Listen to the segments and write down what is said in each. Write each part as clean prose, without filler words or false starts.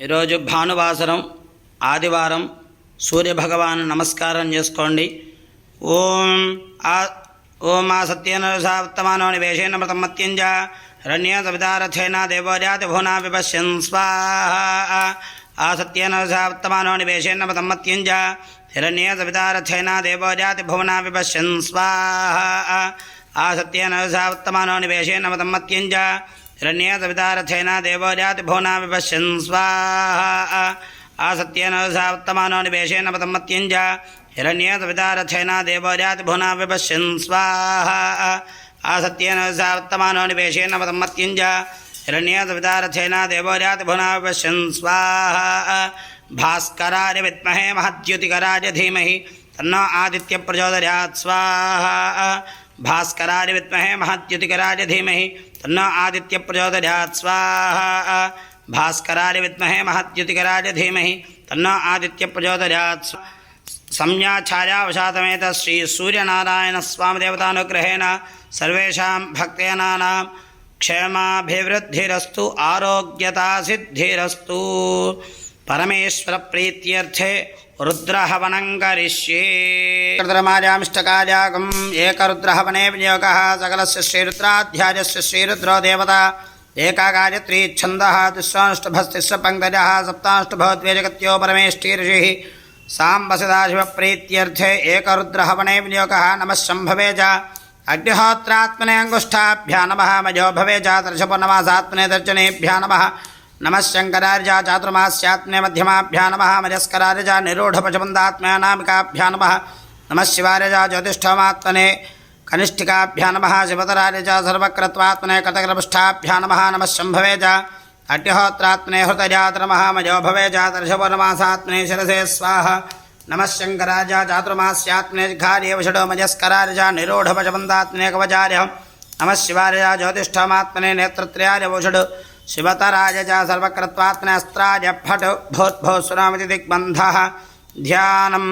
ఈరోజు భానువాసరం ఆదివారం సూర్యభగవాను నమస్కారం చేసుకోండి. ఓం ఆ సత్యేన ఉత్తమానో నివేశేన మృతమత్యంజ హిరణ్య సవితారథేన దేవోజాతి భువనా విపశ్యన్ స్వాహ. ఆ సత్యేన ఉత్తమానో నివేశేన మృతమత్యంజ హిరణ్య సవితారథేన దేవోజాతి భువనా విపశ్యన్ స్వాహ. ఆ సత్యేన ఉత్తమానో నివేశేన మృతమత్యంజ హిరణ్య సవితారథేన దేవోజాతి భువనా విపశ్యన్ స్వాహ. ఆ సత్యేన ఉత్తమానో నివేశేన మృతమత్యంజ హిరణ్య సవితారథేన దేవోజాతి భువనా విపశ్యన్ స్వాహ. ఆ సత్యేన ఉత్తమానో నివేశేన మృతమత్యంజ హిరణ్య సవితారథేన దేవోజాతి భువనా విపశ్యన్ స్వాహ. భాస్కరాయ విద్మహే మహద్యుతికరాయ ధీమహి తన్నో ఆదిత్య ప్రచోదయాత్ స్వాహ. భాస్కరాయ విద్మహే మహద్యుతికరాయ ధీమహి తన్నో ఆదిత్య ప్రచోదయాత్ స్వాహ. భాస్కరాయ విద్మహే మహద్యుతికరాయ ధీమహి తన్నో ఆదిత్య ప్రచోదయాత్. సంజ్ఞాఛాయావశాతమేత శ్రీ సూర్యనారాయణ స్వామి దేవతానుగ్రహేణ సర్వేషాం భక్తజనానాం క్షేమాభివృద్ధిరస్తు ఆరోగ్యతా సిద్ధిరస్తు. పరమేశ్వర ప్రీత్యర్థే రుద్రహవనం కరిష్యే. రుద్రమాజామిష్టకార్యాగం ఏకరుద్రహవనే వినియోగः సకలస్య శ్రీరుద్రాధ్యాయస్య శ్రీరుద్రో దేవత. ఏకా గాయత్రీ ఛందః తిస్రానుష్ఠభస్తిస్ర పంకజः సప్తానుష్ఠభవద్వే జగత్యో పరమేష్ఠీర్షిः. సాంబసదాశివప్రీత్యర్థే ఏకరుద్రహవనే వినియోగः. నమః శంభవే చ అగ్నిహోత్రాత్మనే అంగుష్ఠాభ్యా నమః. మజో భవే చ దర్శపూర్ణమాసాత్మనే దర్శనేభ్యా నమః. నమః శంకరార్య చాతుర్మాస్యాత్మనే మధ్యమాభ్యా నమః. మజస్కరార్య నిరూఢపచమందాత్మయానామికాభ్యా నమః. నమః శివార్య జ్యోతిష్ఠమాత్మనే కనిష్ఠికాభ్యా నమః. శివతరార్య సర్వక్రత్వాత్మనే కటకరపుష్ఠాభ్యా నమః. నమః శంభవే చ అగ్నిహోత్రాత్మనే హృతజాత నమః. మజో భవే చ దర్శపూర్ణమాసాత్మనే శిరసే స్వాహ. నమః శంకరార్య చాతుర్మాస్యాత్మనే జిఘార్య వషడో మజస్కరార్య నిరూఢపచమందాత్మనే కవచార్య. నమః శివార్య జ్యోతిష్ఠమాత్మనే నేత్రత్రయార్య వషడు. శివతరాయ చ సర్వక్రత్వాత్మనే అస్త్రాయ ఫట్ భూద్భూస్వరామితి దిగ్బంధః. ధ్యానం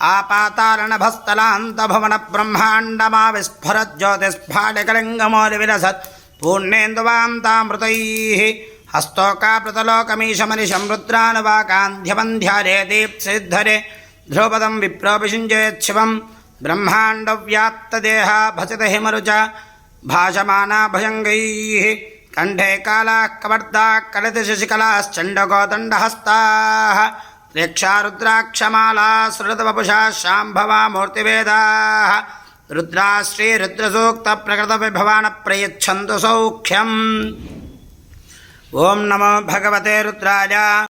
ఆపాతారణభస్థలాంతభవన బ్రహ్మాండమావిస్ఫురజ్యోతిస్ఫాటికలింగమౌలివిలసత్ పూర్ణేందువాం తామృతైః. హస్తోకాప్లుతలోకమీశమనిశం రుద్రానువాకాంధ్యబంధ్యారే దీప్సిద్ధరే. ధ్రువపదం విప్రోభిషించేच्छివం బ్రహ్మాండవ్యాప్తదేహ భసిత హిమరుచ భాషమానా భయంగైః. కంఠే కాళాః కవర్దాః కలితశశికలాశ్చండకోదండహస్తాః. రేక్షారుద్రాక్షమాలా సృతవపుషా శాంభవా మూర్తివేదాः. రుద్రా శ్రీరుద్రసూక్త ప్రకృత విభవాన ప్రయచ్చంతు సౌఖ్యం. ఓం నమో భగవతే రుద్రాయ.